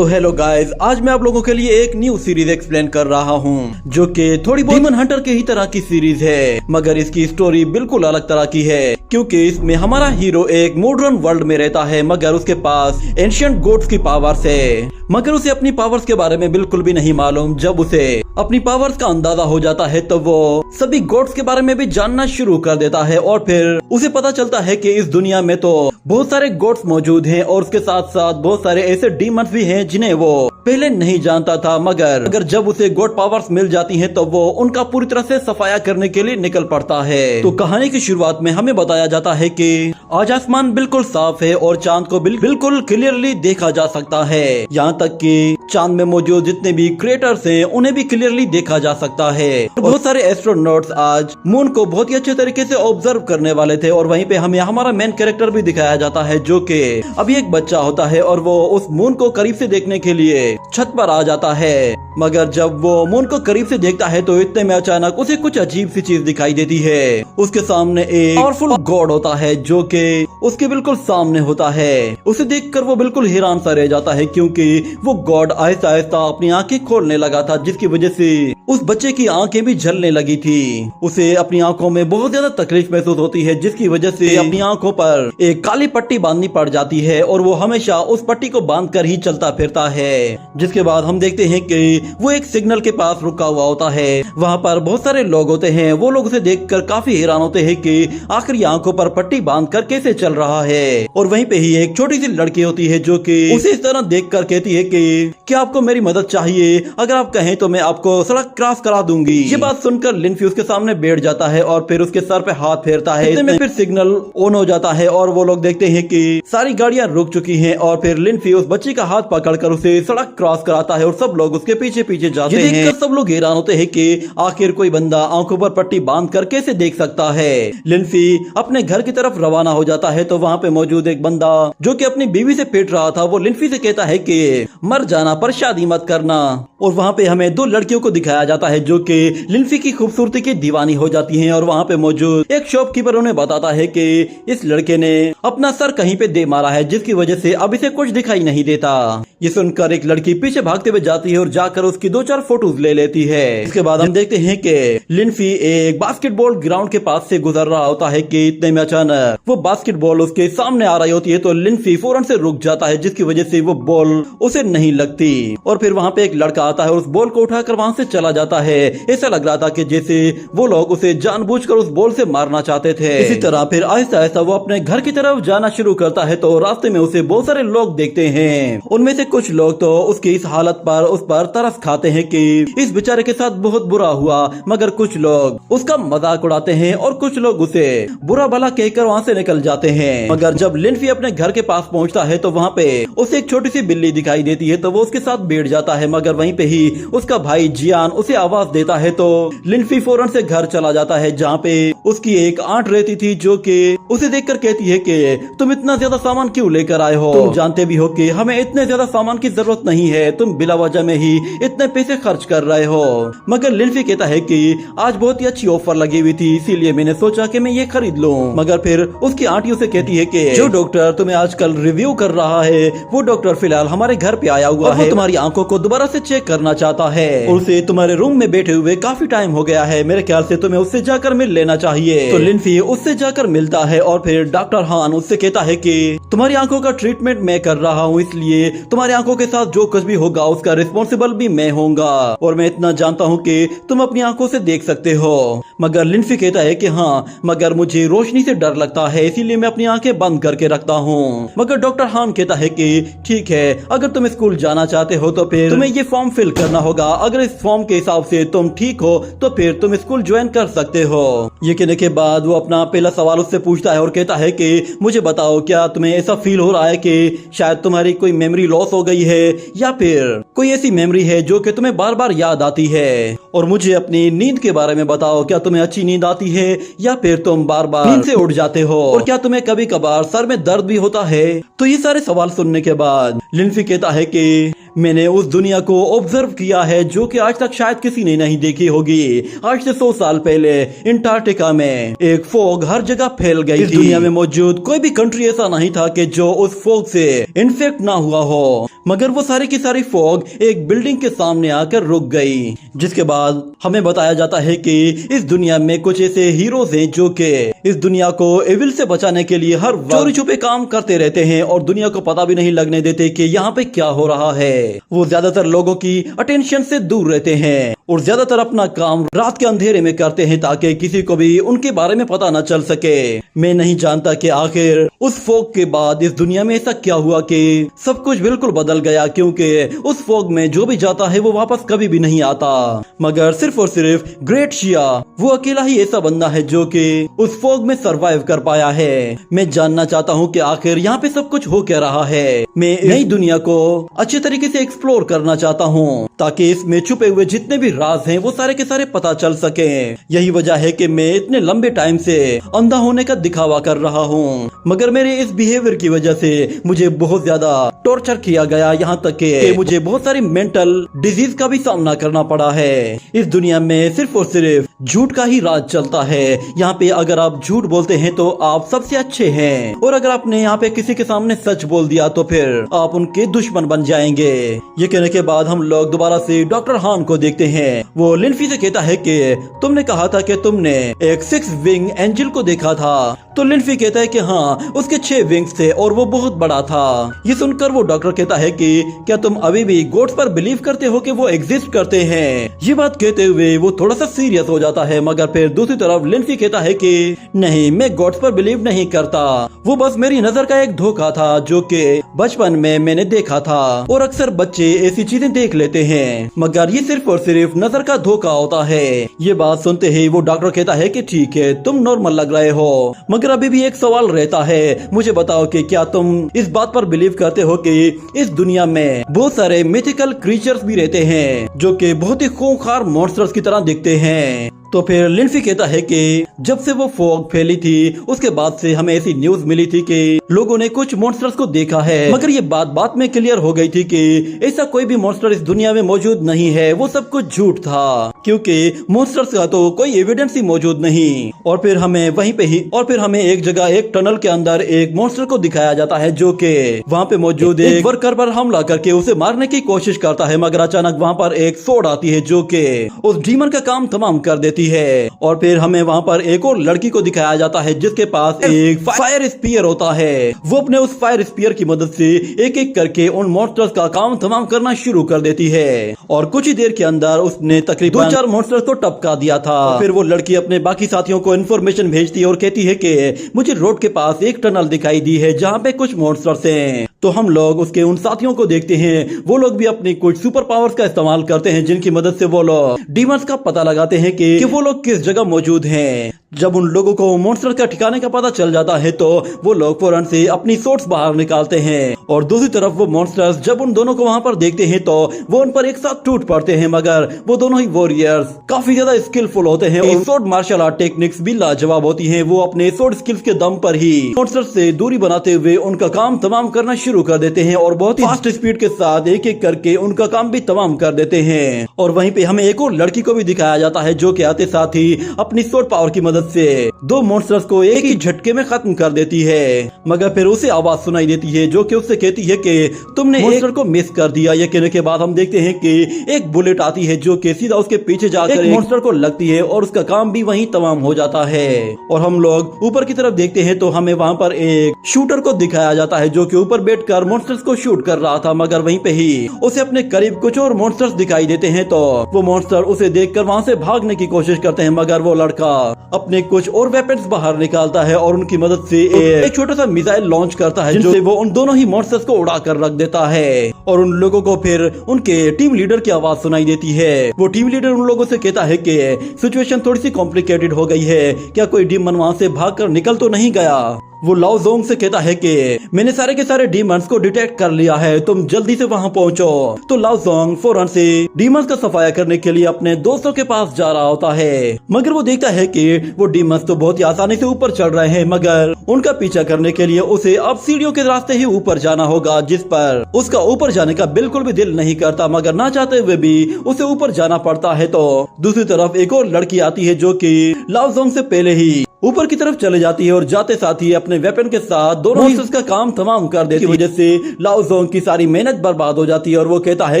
तो hello guys, आज मैं आप लोगों के लिए एक न्यू सीरीज एक्सप्लेन कर रहा हूं जो कि थोड़ी बहुत डीमन हंटर के ही तरह की सीरीज है, मगर इसकी स्टोरी बिल्कुल अलग तरह की है क्योंकि इसमें हमारा हीरो एक मॉडर्न वर्ल्ड में रहता है मगर उसके पास एंशिएंट गॉड्स की पावर्स है, मगर उसे अपनी पावर्स के बारे में बिल्कुल भी नहीं मालूम। जब उसे अपनी पावर्स का अंदाजा हो जाता है तो वो सभी गॉड्स के बारे में भी जानना शुरू कर देता है और फिर उसे पता चलता है कि इस दुनिया में तो बहुत सारे गॉड्स मौजूद हैं और उसके साथ साथ बहुत सारे ऐसे डीमंस भी हैं जिन्हें वो पहले नहीं जानता था। मगर जब उसे गॉड पावर्स मिल जाती हैं तो वो उनका पूरी तरह से सफाया करने के लिए निकल पड़ता है। तो कहानी की शुरुआत में हमें बताया जाता है कि आज आसमान बिल्कुल साफ है और चांद को बिल्कुल क्लियरली देखा जा सकता है, यहाँ तक कि चांद में मौजूद जितने भी क्रेटर्स हैं उन्हें भी क्लियरली देखा जा सकता है। बहुत सारे एस्ट्रोनॉट्स आज मून को बहुत ही अच्छे तरीके से ऑब्जर्व करने वाले थे और वहीं पे हमें हमारा मेन कैरेक्टर भी दिखाया जाता है जो कि अभी एक बच्चा होता है और वो उस मून को करीब से देखने के लिए छत पर आ जाता है। मगर जब वो मून को करीब से देखता है तो इतने में अचानक उसे कुछ अजीब सी चीज दिखाई देती है। उसके सामने एक पावरफुल गॉड होता है जो कि उसके बिल्कुल सामने होता है। उसे देखकर वो बिल्कुल हैरान सा रह जाता है क्योंकि वो गॉड आहिस्ता आहिस्ता अपनी आंखें खोलने लगा था, जिसकी वजह से उस बच्चे की आंखें भी जलने लगी थी। उसे अपनी आंखों में बहुत ज्यादा तकलीफ महसूस होती है, जिसकी वजह से अपनी आंखों पर एक काली पट्टी बांधनी पड़ जाती है और वो हमेशा उस पट्टी को बांध कर ही चलता फिरता है। जिसके बाद हम देखते हैं कि वो एक सिग्नल के पास रुका हुआ होता है। वहाँ पर बहुत सारे लोग होते हैं। वो लोग उसे देखकर काफी हैरान होते हैं कि आखिर ये आंखों पर पट्टी बांधकर कैसे चल रहा है। और वहीं पे ही एक छोटी सी लड़की होती है जो कि उसे इस तरह देखकर कहती है कि क्या आपको मेरी मदद चाहिए? अगर आप कहें तो मैं आपको सड़क क्रॉस करा दूंगी। ये बात सुनकर लिनफी उसके सामने बैठ जाता है और फिर उसके सर पे हाथ फेरता है। इतने में फिर सिग्नल ऑन हो जाता है और वो लोग देखते हैं कि सारी गाड़ियां रुक चुकी हैं और फिर लिनफी उस बच्ची का हाथ पकड़कर उसे सड़क क्रॉस कराता है और सब लोग उसके पीछे पीछे जाते हैं। देखकर सब लोग हैरान होते हैं कि आखिर कोई बंदा आंखों पर पट्टी बांध कर कैसे देख सकता है। लिनफी अपने घर की तरफ रवाना हो जाता है तो वहाँ पे मौजूद एक बंदा जो कि अपनी बीवी से पिट रहा था वो लिनफी से कहता है कि मर जाना पर शादी मत करना। और वहाँ पे हमें दो लड़कियों को दिखाया जाता है जो कि लिनफी की खूबसूरती की दीवानी हो जाती हैं और वहाँ पे मौजूद एक शॉपकीपर उन्हें बताता है कि इस लड़के ने अपना सर कहीं पे दे मारा है, जिसकी वजह से अब इसे कुछ दिखाई नहीं देता। ये सुनकर एक लड़की पीछे भागते हुए जाती है और जाकर उसकी 2-4 फोटोज ले लेती है। इसके बाद हम देखते हैं कि लिनफी एक बास्केटबॉल ग्राउंड के पास से गुजर रहा होता है कि इतने में अचानक वो बास्केटबॉल उसके सामने आ रही होती है तो लिनफी फौरन से रुक जाता है, जिसकी वजह से वो बॉल उसे नहीं लगती। और फिर वहाँ पे एक लड़का आता है और उस बॉल को उठाकर वहाँ से चला जाता है। ऐसा लग रहा था कि जैसे वो लोग उसे जानबूझकर उस बॉल से मारना चाहते थे। इसी तरह फिर आहिस्ता आहिस्ता वो अपने घर की तरफ जाना शुरू करता है तो रास्ते में उसे बहुत सारे लोग देखते हैं। उनमें से कुछ लोग तो उसकी इस हालत पर उस पर तरस खाते हैं कि इस बेचारे के साथ बहुत बुरा हुआ, मगर कुछ लोग उसका मजाक उड़ाते हैं और कुछ लोग उसे बुरा भला कहकर वहाँ से निकल जाते हैं। मगर जब लिनफी अपने घर के पास पहुँचता है तो वहाँ पे उसे एक छोटी सी बिल्ली दिखाई देती है तो वो उसके साथ बैठ जाता है। मगर वहीं पे ही उसका भाई जियान उसे आवाज देता है तो लिनफी फौरन से घर चला जाता है जहाँ पे उसकी एक आंट रहती थी जो कि उसे देखकर कहती है कि तुम इतना ज्यादा सामान क्यों लेकर आए हो? तुम जानते भी हो कि हमें इतने ज्यादा सामान की जरूरत नहीं है, तुम बिला वजह में ही इतने पैसे खर्च कर रहे हो। मगर लिनफी कहता है कि आज बहुत ही अच्छी ऑफर लगी हुई थी इसीलिए मैंने सोचा कि मैं ये खरीद लूं। मगर फिर उसकी आंटी उसे कहती है कि जो डॉक्टर तुम्हें आजकल रिव्यू कर रहा है वो डॉक्टर फिलहाल हमारे घर पे आया हुआ है, तुम्हारी आंखों को दोबारा से चेक करना चाहता है। उसे तुम्हारे रूम में बैठे हुए काफी टाइम हो गया है, मेरे ख्याल से तुम्हें उससे जाकर मिल लेना चाहिए। तो लिनफी उससे जाकर मिलता है और फिर डॉक्टर हान उससे कहता है कि तुम्हारी आंखों का ट्रीटमेंट मैं कर रहा हूँ, इसलिए तुम्हारी आंखों के साथ जो कुछ भी होगा उसका रिस्पॉन्सिबल भी मैं होऊंगा और मैं इतना जानता हूँ कि तुम अपनी आंखों से देख सकते हो। मगर लिनफी कहता है कि हाँ, मगर मुझे रोशनी से डर लगता है इसीलिए मैं अपनी आंखें बंद करके रखता हूँ। मगर डॉक्टर हान कहता है कि ठीक है, अगर तुम स्कूल जाना चाहते हो तो फिर तुम्हें ये फॉर्म फिल करना होगा, अगर इस फॉर्म के हिसाब से तुम ठीक हो तो फिर तुम स्कूल ज्वाइन कर सकते हो। ये कहने के बाद वो अपना पहला सवाल उससे पूछता है और कहता है कि मुझे बताओ, क्या तुम्हें ऐसा फील हो रहा है कि शायद तुम्हारी कोई मेमोरी लॉस हो गई है या फिर कोई ऐसी मेमोरी है जो कि तुम्हें बार बार याद आती है? और मुझे अपनी नींद के बारे में बताओ, क्या तुम्हें अच्छी नींद आती है या फिर तुम बार बार नींद से उठ जाते हो? और क्या तुम्हें कभी कभार सर में दर्द भी होता है? तो ये सारे सवाल सुनने के बाद लिनफी कहता है कि मैंने उस दुनिया को ऑब्जर्व किया है जो कि आज तक शायद किसी ने नहीं देखी होगी। आज से 100 साल पहले अंटार्कटिका में एक फॉग हर जगह फैल गई थी। दुनिया में मौजूद कोई भी कंट्री ऐसा नहीं था कि जो उस फॉग से इन्फेक्ट ना हुआ हो, मगर वो सारी की सारी फॉग एक बिल्डिंग के सामने आकर रुक गई। जिसके बाद हमें बताया जाता है कि इस दुनिया में कुछ ऐसे हीरोज हैं जो कि इस दुनिया को एविल से बचाने के लिए हर वक्त चोरी छुपे काम करते रहते हैं और दुनिया को पता भी नहीं लगने देते कि यहाँ पे क्या हो रहा है। वो ज्यादातर लोगों की अटेंशन से दूर रहते हैं और ज्यादातर अपना काम रात के अंधेरे में करते हैं ताकि किसी को भी उनके बारे में पता न चल सके। मैं नहीं जानता कि आखिर उस फॉग के बाद इस दुनिया में ऐसा क्या हुआ कि सब कुछ बिल्कुल बदल गया, क्योंकि उस फॉग में जो भी जाता है वो वापस कभी भी नहीं आता, मगर सिर्फ और सिर्फ ग्रेट शिया वो अकेला ही ऐसा बंदा है जो कि उस फॉग में सरवाइव कर पाया है। मैं जानना चाहता हूँ कि आखिर यहाँ पे सब कुछ हो क्या रहा है। मैं नई दुनिया को अच्छे तरीके से एक्सप्लोर करना चाहता हूँ ताकि इसमें छुपे हुए जितने भी राज हैं वो सारे के सारे पता चल सके। यही वजह है कि मैं इतने लंबे टाइम से अंधा होने का दिखावा कर रहा हूँ, मगर मेरे इस बिहेवियर की वजह से मुझे बहुत ज्यादा टॉर्चर किया गया, यहाँ तक कि मुझे बहुत सारी मेंटल डिजीज का भी सामना करना पड़ा है। इस दुनिया में सिर्फ और सिर्फ झूठ का ही राज चलता है। यहाँ पे अगर आप झूठ बोलते हैं तो आप सबसे अच्छे हैं, और अगर आपने यहाँ पे किसी के सामने सच बोल दिया तो फिर आप उनके दुश्मन बन जाएंगे। ये कहने के बाद हम लोग दोबारा से डॉक्टर हान को देखते हैं। वो लिन्फी से कहता है कि तुमने कहा था कि तुमने एक 6 विंग एंजल को देखा था। तो लिन्फी कहता है कि हाँ, उसके 6 विंग्स थे और वो बहुत बड़ा था। ये सुनकर वो डॉक्टर कहता है कि क्या तुम अभी भी गॉड्स पर बिलीव करते हो कि वो एग्जिस्ट करते हैं। ये बात कहते हुए वो थोड़ा सा सीरियस हो जाता है, मगर फिर दूसरी तरफ लिन्फी कहता है कि नहीं, मैं गॉड्स पर बिलीव नहीं करता, वो बस मेरी नजर का एक धोखा था जो कि बचपन में मैंने देखा था, और अक्सर बच्चे ऐसी चीजें देख लेते हैं, मगर ये सिर्फ और सिर्फ नजर का धोखा होता है। ये बात सुनते ही वो डॉक्टर कहता है कि ठीक है, तुम नॉर्मल लग रहे हो, मगर अभी भी एक सवाल रहता है, मुझे बताओ कि क्या तुम इस बात पर बिलीव करते हो कि इस दुनिया में बहुत सारे मिथिकल क्रीचर्स भी रहते हैं जो कि बहुत ही खूंखार मॉन्स्टर्स की तरह दिखते हैं। तो फिर लिन्फी कहता है कि जब से वो फॉग फैली थी उसके बाद से हमें ऐसी न्यूज मिली थी कि लोगों ने कुछ मॉन्स्टर्स को देखा है, मगर ये बात बाद में क्लियर हो गई थी कि ऐसा कोई भी मॉन्स्टर इस दुनिया में मौजूद नहीं है, वो सब कुछ झूठ था, क्योंकि मॉन्स्टर्स का तो कोई एविडेंस ही मौजूद नहीं। और फिर हमें एक जगह एक टनल के अंदर एक मॉन्स्टर को दिखाया जाता है जो कि वहाँ पे मौजूद एक वर्कर पर हमला करके उसे मारने की कोशिश करता है, मगर अचानक वहाँ पर एक सोड आती है जो कि उस डीमन का काम तमाम कर देती है। और फिर हमें वहाँ पर एक और लड़की को दिखाया जाता है जिसके पास एक फायर स्पीयर होता है। वो अपने उस फायर स्पीयर की मदद से एक एक करके उन मॉन्स्टर्स का काम तमाम करना शुरू कर देती है, और कुछ ही देर के अंदर उसने तकरीबन 2-4 मॉन्स्टर्स को टपका दिया था। फिर वो लड़की अपने बाकी साथियों को इन्फॉर्मेशन भेजती है और कहती है कि मुझे रोड के पास एक टनल दिखाई दी है जहाँ पे कुछ मॉन्स्टर्स हैं। तो हम लोग उसके उन साथियों को देखते हैं, वो लोग भी अपनी कुछ सुपर पावर्स का इस्तेमाल करते हैं जिनकी मदद से वो लोग डीमंस का पता लगाते हैं कि वो लोग किस जगह मौजूद हैं। जब उन लोगों को मॉन्स्टर का ठिकाने का पता चल जाता है तो वो लोग फौरन से अपनी सोर्स बाहर निकालते हैं, और दूसरी तरफ वो मॉन्स्टर्स जब उन दोनों को वहाँ पर देखते हैं तो वो उन पर एक साथ टूट पड़ते हैं, मगर वो दोनों ही वॉरियर्स काफी ज्यादा स्किलफुल होते हैं और स्वॉर्ड मार्शल आर्ट टेक्निक्स भी लाजवाब होती हैं। वो अपने स्वॉर्ड स्किल्स के दम पर ही मॉन्स्टर्स से दूरी बनाते हुए उनका काम तमाम करना शुरू कर देते हैं और बहुत ही फास्ट स्पीड के साथ एक एक करके उनका काम भी तमाम कर देते हैं। और वहीं पे हमें एक और लड़की को भी दिखाया जाता है जो कि आते साथ ही अपनी स्वॉर्ड पावर की मदद से 2 मॉन्स्टर्स को एक ही झटके में खत्म कर देती है, मगर फिर उसे आवाज सुनाई देती है जो कि उससे कहती है कि तुमने मॉन्स्टर को मिस कर दिया। ये कहने के बाद हम देखते हैं कि एक बुलेट आती है जो कि सीधा उसके पीछे जाकर एक मॉन्स्टर को लगती है और उसका काम भी वहीं तमाम हो जाता है। और हम लोग ऊपर की तरफ देखते हैं तो हमें वहाँ पर एक शूटर को दिखाया जाता है जो कि ऊपर बैठकर मॉन्स्टर्स को शूट कर रहा था, मगर वहीं पे ही उसे अपने करीब कुछ और मॉन्स्टर्स दिखाई देते हैं। तो वो मॉन्स्टर उसे देखकर वहाँ से भागने की कोशिश करते हैं, मगर वो लड़का अपने कुछ और वेपन्स बाहर निकालता है और उनकी मदद से एक छोटा सा मिसाइल लॉन्च करता है जिससे वो उन दोनों ही मॉन्स्टर्स को उड़ा कर रख देता है। और उन लोगों को फिर उनके टीम लीडर की आवाज सुनाई देती है। वो टीम लीडर उन लोगों से कहता है कि सिचुएशन थोड़ी सी कॉम्प्लिकेटेड हो गई है, क्या कोई डीमन वहाँ से भागकर निकल तो नहीं गया। वो लाओ जोंग से कहता है कि मैंने सारे के सारे डीमंस को डिटेक्ट कर लिया है, तुम जल्दी से वहाँ पहुँचो। तो लाओ जोंग फौरन से डीमंस का सफाया करने के लिए अपने दोस्तों के पास जा रहा होता है, मगर वो देखता है कि वो डीमंस तो बहुत ही आसानी से ऊपर चढ़ रहे हैं, मगर उनका पीछा करने के लिए उसे अब सीढ़ियों के रास्ते ही ऊपर जाना होगा, जिस पर उसका ऊपर जाने का बिल्कुल भी दिल नहीं करता, मगर ना चाहते हुए भी उसे ऊपर जाना पड़ता है। तो दूसरी तरफ एक और लड़की आती है जो कि लाओ जोंग से पहले ही ऊपर की तरफ चले जाती है और जाते साथ ही अपने वेपन के साथ दोनों ही उसका काम तमाम कर देती है। वजह से लाओ जोंग की सारी मेहनत बर्बाद हो जाती है और वो कहता है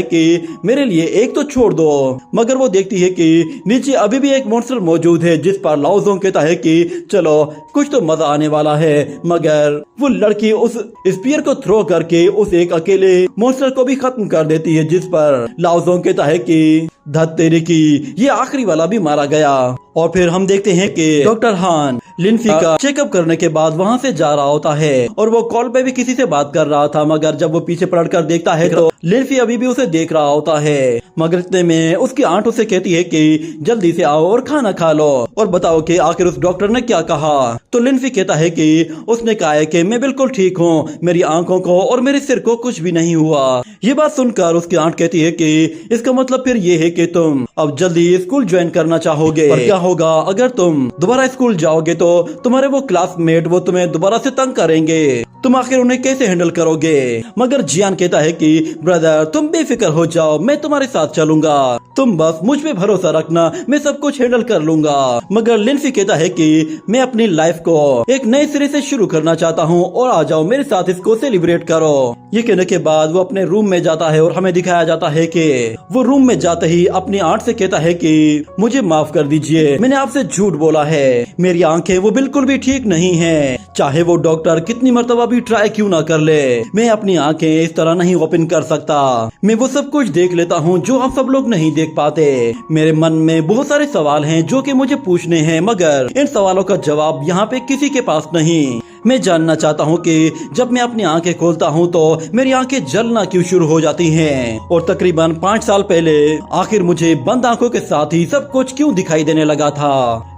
कि मेरे लिए एक तो छोड़ दो, मगर वो देखती है कि नीचे अभी भी एक मॉन्स्टर मौजूद है, जिस पर लाओ जोंग कहता है कि चलो कुछ तो मजा आने वाला है, मगर वो लड़की उस स्पीयर को थ्रो करके उस एक अकेले मॉन्स्टर को भी खत्म कर देती है, जिस पर लाओ जोंग कहता है कि धत तेरे की, ये आखिरी वाला भी मारा गया। और फिर हम देखते हैं कि डॉक्टर हान लिनफी का चेकअप करने के बाद वहाँ से जा रहा होता है और वो कॉल पे भी किसी से बात कर रहा था, मगर जब वो पीछे पलटकर देखता है तो लिनफी अभी भी उसे देख रहा होता है। मगर इतने में उसकी आंट उसे कहती है कि जल्दी से आओ और खाना खा लो और बताओ कि आखिर उस डॉक्टर ने क्या कहा। तो लिनफी कहता है कि उसने कहा है कि मैं बिल्कुल ठीक हूँ, मेरी आंखों को और मेरे सिर को कुछ भी नहीं हुआ। ये बात सुनकर उसकी आंट कहती है कि इसका मतलब फिर ये है कि तुम अब जल्दी स्कूल ज्वाइन करना चाहोगे, और क्या होगा अगर तुम दोबारा स्कूल जाओगे तो तुम्हारे वो क्लासमेट वो तुम्हें दोबारा से तंग करेंगे, तुम आखिर उन्हें कैसे हैंडल करोगे। मगर जियान कहता है कि ब्रदर तुम बेफिक्र हो जाओ, मैं तुम्हारे साथ चलूंगा, तुम बस मुझ पे भरोसा रखना, मैं सब कुछ हैंडल कर लूंगा। मगर लिनफी कहता है कि मैं अपनी लाइफ को एक नए सिरे से शुरू करना चाहता हूँ और आ जाओ मेरे साथ, इसको सेलिब्रेट करो। ये कहने के बाद वो अपने रूम में जाता है और हमें दिखाया जाता है कि वो रूम में जाते ही अपनी आंट से कहता है कि मुझे माफ कर दीजिए, मैंने आपसे झूठ बोला है, मेरी आंखें वो बिल्कुल भी ठीक नहीं है, चाहे वो डॉक्टर कितनी मर्तबा भी ट्राई क्यों ना कर ले, मैं अपनी आंखें इस तरह नहीं ओपन कर सकता, मैं वो सब कुछ देख लेता हूँ जो आप सब लोग नहीं देख पाते। मेरे मन में बहुत सारे सवाल हैं जो कि मुझे पूछने हैं, मगर इन सवालों का जवाब यहाँ पे किसी के पास नहीं। मैं जानना चाहता हूँ कि जब मैं अपनी आंखें खोलता हूँ तो मेरी आंखें जलना क्यों शुरू हो जाती हैं, और तकरीबन 5 साल पहले आखिर मुझे बंद आंखों के साथ ही सब कुछ क्यों दिखाई देने लगा था।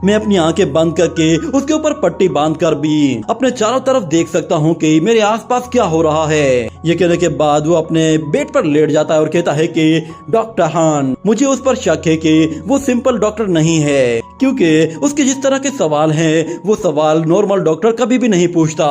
मैं अपनी आंखें बंद करके उसके ऊपर पट्टी बांधकर भी अपने चारों तरफ देख सकता हूँ कि मेरे आसपास क्या हो रहा है। ये कहने के बाद वो अपने बेड पर लेट जाता है और कहता है कि डॉक्टर हान, मुझे उस पर शक है कि वो सिंपल डॉक्टर नहीं है, क्योंकि उसके जिस तरह के सवाल हैं वो सवाल नॉर्मल डॉक्टर कभी भी नहीं पूछता।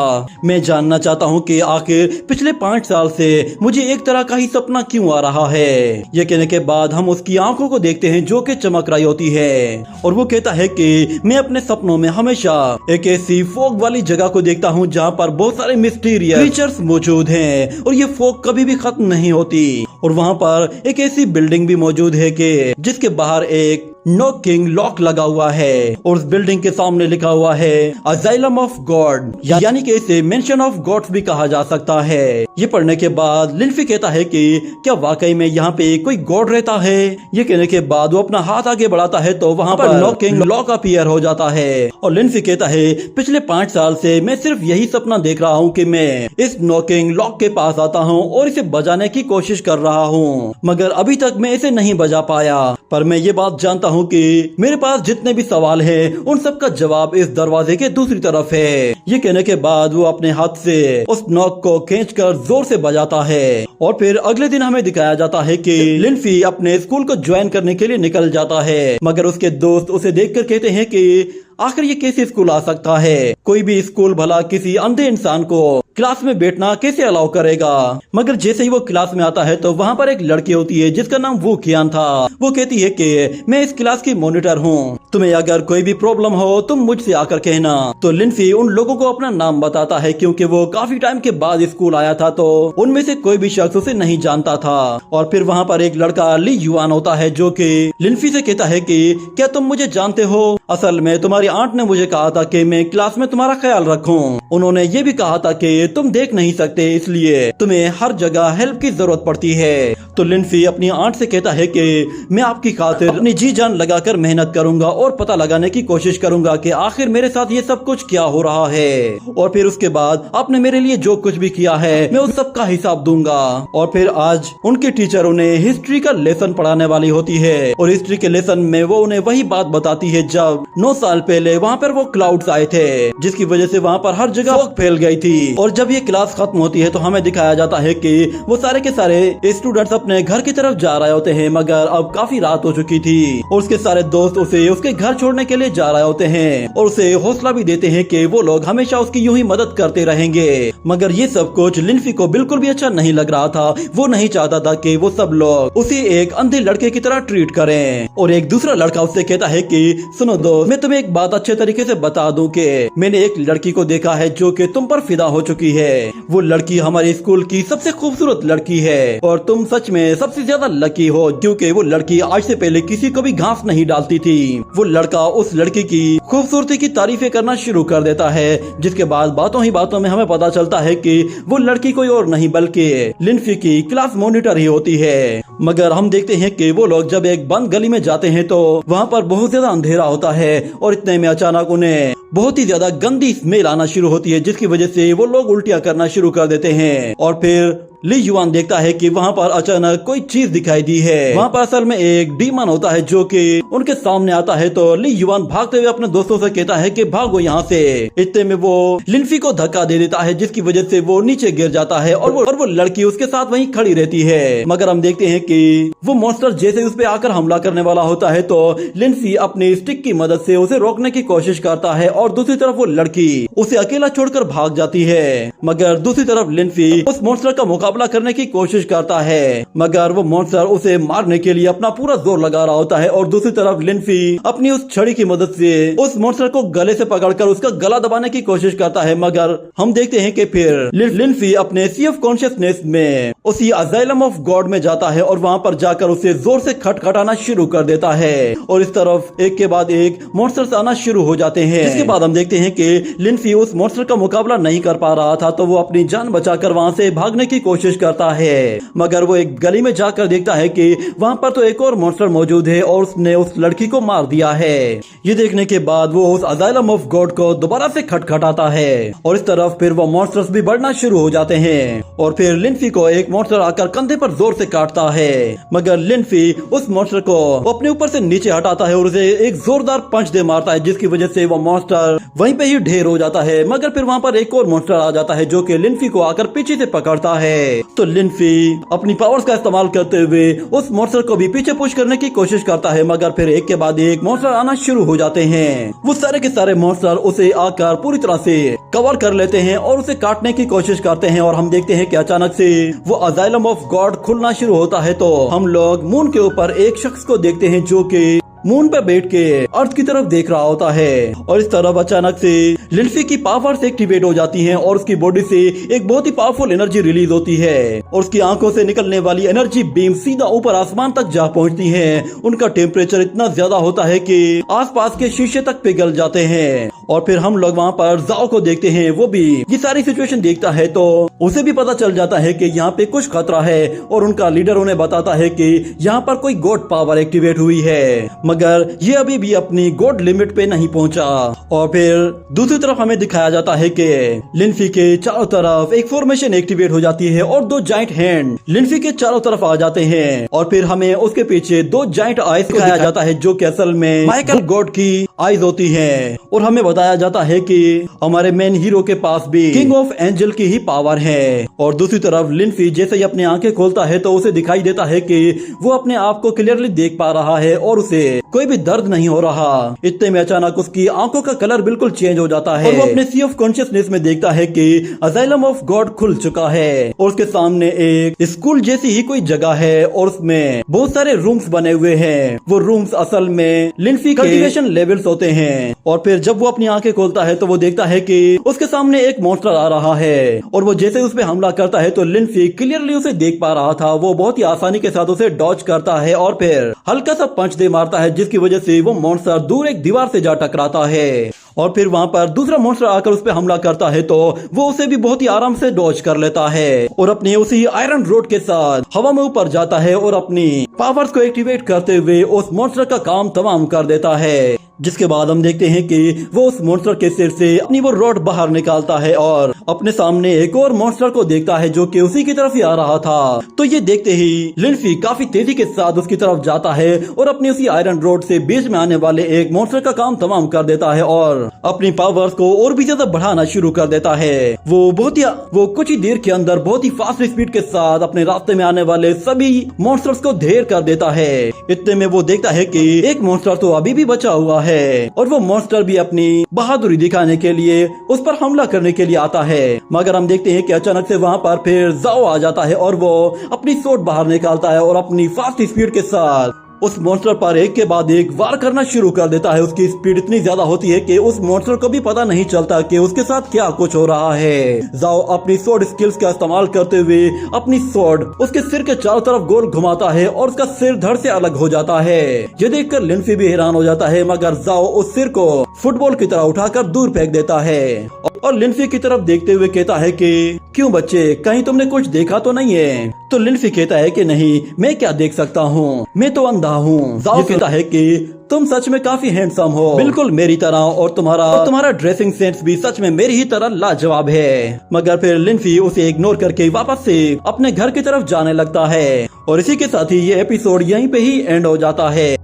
मैं जानना चाहता हूँ कि आखिर पिछले 5 साल से मुझे एक तरह का ही सपना क्यों आ रहा है। ये कहने के बाद हम उसकी आंखों को देखते हैं जो कि चमक रही होती है, और वो कहता है कि मैं अपने सपनों में हमेशा एक ऐसी फोग वाली जगह को देखता हूँ जहाँ पर बहुत सारे मिस्टीरियस क्रीचर्स मौजूद हैं और ये फोग कभी भी खत्म नहीं होती, और वहाँ पर एक ऐसी बिल्डिंग भी मौजूद है कि जिसके बाहर एक नॉकिंग लॉक लगा हुआ है और उस बिल्डिंग के सामने लिखा हुआ है अजाइलम ऑफ गॉड, यानी कि इसे मेंशन ऑफ गॉड्स भी कहा जा सकता है। ये पढ़ने के बाद लिनफी कहता है कि क्या वाकई में यहाँ पे कोई गॉड रहता है। ये कहने के बाद वो अपना हाथ आगे बढ़ाता है तो वहाँ पर नॉकिंग लॉक अपीयर हो जाता है, और लिनफी कहता है पिछले 5 साल से मैं सिर्फ यही सपना देख रहा हूँ कि मैं इस नॉकिंग लॉक के पास आता हूँ और इसे बजाने की कोशिश कर रहा हूँ, मगर अभी तक मैं इसे नहीं बजा पाया। पर मैं ये बात जानता हूँ कि मेरे पास जितने भी सवाल हैं उन सब का जवाब इस दरवाजे के दूसरी तरफ है। ये कहने के बाद वो अपने हाथ से उस नॉक को खींचकर जोर से बजाता है, और फिर अगले दिन हमें दिखाया जाता है कि लिनफी अपने स्कूल को ज्वाइन करने के लिए निकल जाता है, मगर उसके दोस्त उसे देखकर कहते हैं कि आखिर ये कैसे स्कूल आ सकता है, कोई भी स्कूल भला किसी अंधे इंसान को क्लास में बैठना कैसे अलाउ करेगा। मगर जैसे ही वो क्लास में आता है तो वहाँ पर एक लड़की होती है जिसका नाम वो कियान था। वो कहती है कि मैं इस क्लास की मॉनिटर हूँ, तुम्हें अगर कोई भी प्रॉब्लम हो तुम मुझसे आकर कहना। तो लिनफी उन लोगों को अपना नाम बताता है क्योंकि वो काफी टाइम के बाद स्कूल आया था तो उनमें से कोई भी शख्स उसे नहीं जानता था। और फिर वहाँ पर एक लड़का ली युआन होता है जो कि लिनफी से कहता है कि क्या तुम मुझे जानते हो, असल में तुम्हारी आंट ने मुझे कहा था कि मैं क्लास में तुम्हारा ख्याल रखूं। उन्होंने ये भी कहा था कि तुम देख नहीं सकते इसलिए तुम्हें हर जगह हेल्प की जरूरत पड़ती है। तो लिनफी अपनी आंट से कहता है कि मैं आपकी खातिर अपनी जी जान लगाकर मेहनत करूंगा और पता लगाने की कोशिश करूंगा कि आखिर मेरे साथ ये सब कुछ क्या हो रहा है, और फिर उसके बाद आपने मेरे लिए जो कुछ भी किया है मैं उस सब का हिसाब दूंगा। और फिर आज उनके टीचर उन्हें हिस्ट्री का लेसन पढ़ाने वाली होती है, और हिस्ट्री के लेसन में वो उन्हें वही बात बताती है जब 9 साल पहले वहाँ पर वो क्लाउड्स आए थे, जिसकी वजह से वहाँ पर हर जगह फॉग फैल गई थी। और जब ये क्लास खत्म होती है तो हमें दिखाया जाता है कि वो सारे के सारे स्टूडेंट्स अपने घर की तरफ जा रहे होते हैं, मगर अब काफी रात हो चुकी थी और उसके सारे दोस्त उसे उसके घर छोड़ने के लिए जा रहे होते हैं और उसे हौसला भी देते हैं कि वो लोग हमेशा उसकी यूं ही मदद करते रहेंगे। मगर ये सब कुछ लिनफी को बिल्कुल भी अच्छा नहीं लग रहा था। वो नहीं चाहता था कि वो सब लोग उसे एक अंधे लड़के की तरह ट्रीट करें। और एक दूसरा लड़का उससे कहता है कि सुनो दोस्त, मैं तुम्हें एक बात अच्छे तरीके से बता दूं कि मैंने एक लड़की को देखा है जो कि तुम पर फिदा हो चुकी है। वो लड़की हमारे स्कूल की सबसे खूबसूरत लड़की है और तुम सच में सबसे ज्यादा लकी हो, क्योंकि वो लड़की आज से पहले किसी को भी घास नहीं डालती थी। वो लड़का उस लड़की की खूबसूरती की तारीफें करना शुरू कर देता है, जिसके बाद बातों ही बातों में हमें पता चलता है कि वो लड़की कोई और नहीं बल्कि लिनफी की क्लास मॉनिटर ही होती है। मगर हम देखते हैं कि वो लोग जब एक बंद गली में जाते हैं तो वहाँ पर बहुत ज्यादा अंधेरा होता है और इतने में अचानक उन्हें बहुत ही ज्यादा गंदी स्मेल आना शुरू होती है, जिसकी वजह से वो लोग उल्टियाँ करना शुरू कर देते हैं। और फिर ली युआन देखता है कि वहाँ पर अचानक कोई चीज दिखाई दी है। वहाँ पर असल में एक डीमन होता है जो कि उनके सामने आता है। तो ली युआन भागते हुए अपने दोस्तों से कहता है कि भागो यहाँ से। इतने में वो लिनफी को धक्का दे देता है, जिसकी वजह से वो नीचे गिर जाता है और वो लड़की उसके साथ वहीं खड़ी रहती है। मगर हम देखते हैं कि वो मॉन्स्टर जैसे उस पर आकर हमला करने वाला होता है तो लिनफी अपनी स्टिक की मदद से उसे रोकने की कोशिश करता है और दूसरी तरफ वो लड़की उसे अकेला छोड़कर भाग जाती है। मगर दूसरी तरफ लिनफी उस मॉन्स्टर का मुकाबला करने की कोशिश करता है, मगर वो मॉन्स्टर उसे मारने के लिए अपना पूरा जोर लगा रहा होता है। और दूसरी तरफ लिनफी अपनी उस छड़ी की मदद से उस मॉन्स्टर को गले से पकड़कर उसका गला दबाने की कोशिश करता है। मगर हम देखते हैं कि फिर लिनफी अपने सी ऑफ कॉन्शियसनेस में उसी अजाइलम ऑफ गॉड में जाता है और वहाँ पर जाकर उसे जोर से खटखटाना शुरू कर देता है और इस तरफ एक के बाद एक मॉन्स्टर्स आना शुरू हो जाते हैं। इसके बाद हम देखते हैं कि लिनफी उस मॉन्स्टर का मुकाबला नहीं कर पा रहा था, तो वो अपनी जान बचाकर वहाँ से भागने की कोशिश करता है। मगर वो एक गली में जाकर देखता है कि वहाँ पर तो एक और मॉन्स्टर मौजूद है और उसने उस लड़की को मार दिया है। ये देखने के बाद वो उस अजाइलम ऑफ गॉड को दोबारा से खटखटाता है और इस तरफ फिर वो मॉन्स्टर्स भी बढ़ना शुरू हो जाते हैं। और फिर लिनफी को एक मॉन्स्टर आकर कंधे पर जोर से काटता है, मगर लिनफी उस मॉन्स्टर को अपने ऊपर से नीचे हटाता है और उसे एक जोरदार पंच दे मारता है, जिसकी वजह से वो मॉन्स्टर वहीं पे ही ढेर हो जाता है। मगर फिर वहाँ पर एक और मॉन्स्टर आ जाता है जो कि लिनफी को आकर पीछे से पकड़ता है। तो लिनफी अपनी पावर्स का इस्तेमाल करते हुए उस मॉन्स्टर को भी पीछे पुश करने की कोशिश करता है, मगर फिर एक के बाद एक मॉन्स्टर आना शुरू हो जाते हैं। वो सारे के सारे मॉन्स्टर उसे आकर पूरी तरह से कवर कर लेते हैं और उसे काटने की कोशिश करते हैं। और हम देखते हैं कि अचानक से वो अजाइलम ऑफ गॉड खुलना शुरू होता है, तो हम लोग मून के ऊपर एक शख्स को देखते हैं जो कि मून पे बैठ के अर्थ की तरफ देख रहा होता है। और इस तरफ अचानक से लिनफी की पावर्स एक्टिवेट हो जाती हैं और उसकी बॉडी से एक बहुत ही पावरफुल एनर्जी रिलीज होती है और उसकी आंखों से निकलने वाली एनर्जी बीम सीधा ऊपर आसमान तक जा पहुंचती हैं। उनका टेम्परेचर इतना ज्यादा होता है कि आसपास के शीशे तक पिघल जाते हैं। और फिर हम लोग वहाँ पर जाओ को देखते हैं, वो भी ये सारी सिचुएशन देखता है तो उसे भी पता चल जाता है कि यहाँ पे कुछ खतरा है और उनका लीडर उन्हें बताता है कि यहाँ पर कोई गॉड पावर एक्टिवेट हुई है, मगर ये अभी भी अपनी गॉड लिमिट पे नहीं पहुंचा। और फिर दूसरी तरफ हमें दिखाया जाता है कि लिनफी के चारों तरफ एक फॉर्मेशन एक्टिवेट हो जाती है और 2 जाइंट हैंड लिनफी के चारों तरफ आ जाते हैं। और फिर हमें उसके पीछे 2 जाइंट आइज दिखाया जाता है जो कि असल में माइकल गॉड की आइज होती हैं। और हमें बताया जाता है कि हमारे मेन हीरो के पास भी किंग ऑफ एंजल की ही पावर है। और दूसरी तरफ लिनफी जैसे ही अपनी आंखें खोलता है तो उसे दिखाई देता है कि वो अपने आप को क्लियरली देख पा रहा है और उसे कोई भी दर्द नहीं हो रहा। इतने में अचानक उसकी आंखों का कलर बिल्कुल चेंज हो जाता है और वो अपने सी ऑफ कॉन्शियसनेस में देखता है कि अजाइलम ऑफ गॉड खुल चुका है और उसके सामने एक स्कूल जैसी ही कोई जगह है और उसमें बहुत सारे रूम्स बने हुए हैं। वो रूम्स असल में लिनफी के कल्टीवेशन लेवल्स होते हैं। और फिर जब वो अपनी आंखें खोलता है तो वो देखता है कि उसके सामने एक मॉन्स्टर आ रहा है और वो जैसे उस पे हमला करता है तो लिनफी क्लियरली उसे देख पा रहा था। वो बहुत ही आसानी के साथ उसे डॉज करता है और फिर हल्का सा पंच दे मारता है, जिसकी वजह से वो मॉन्स्टर दूर एक दीवार से जा टकराता है। और फिर वहाँ पर दूसरा मॉन्स्टर आकर उस पे हमला करता है तो वो उसे भी बहुत ही आराम से डॉज कर लेता है और अपनी उसी आयरन रोड के साथ हवा में ऊपर जाता है और अपनी पावर्स को एक्टिवेट करते हुए उस मॉन्स्टर का काम तमाम कर देता है। जिसके बाद हम देखते हैं कि वो उस मॉन्स्टर के सिर से अपनी वो रॉड बाहर निकालता है और अपने सामने एक और मॉन्स्टर को देखता है जो कि उसी की तरफ ही आ रहा था। तो ये देखते ही लिंसी काफी तेजी के साथ उसकी तरफ जाता है और अपनी उसी आयरन रॉड से बीच में आने वाले एक मॉन्स्टर का काम तमाम कर देता है और अपनी पावर्स को और भी ज्यादा बढ़ाना शुरू कर देता है। वो कुछ ही देर के अंदर बहुत ही फास्ट स्पीड के साथ अपने रास्ते में आने वाले सभी मॉन्स्टर्स को ढेर कर देता है। इतने में वो देखता है कि एक मॉन्स्टर तो अभी भी बचा हुआ है और वो मॉन्स्टर भी अपनी बहादुरी दिखाने के लिए उस पर हमला करने के लिए आता है। मगर हम देखते हैं कि अचानक से वहाँ पर फिर जाओ आ जाता है और वो अपनी सोट बाहर निकालता है और अपनी फास्ट स्पीड के साथ उस मॉन्स्टर पर एक के बाद एक वार करना शुरू कर देता है। उसकी स्पीड इतनी ज्यादा होती है कि उस मॉन्स्टर को भी पता नहीं चलता कि उसके साथ क्या कुछ हो रहा है। जाओ अपनी स्वॉर्ड स्किल्स का इस्तेमाल करते हुए अपनी स्वॉर्ड उसके सिर के चारों तरफ गोल घुमाता है और उसका सिर धड़ से अलग हो जाता है। ये देखकर लिंसी भी हैरान हो जाता है, मगर जाओ उस सिर को फुटबॉल की तरह उठाकर दूर फेंक देता है और लिंसी की तरफ देखते हुए कहता है कि क्यों बच्चे, कहीं तुमने कुछ देखा तो नहीं है? तो लिंसी कहता है कि नहीं, मैं क्या देख सकता हूँ, मैं तो अंधा हूँ। जाओ कहता है कि तुम सच में काफी हैंडसम हो, बिल्कुल मेरी तरह, और तुम्हारा ड्रेसिंग सेंस भी सच में मेरी ही तरह लाजवाब है। मगर फिर लिंसी उसे इग्नोर करके वापस से अपने घर की तरफ जाने लगता है और इसी के साथ ही ये एपिसोड यहीं पे ही एंड हो जाता है।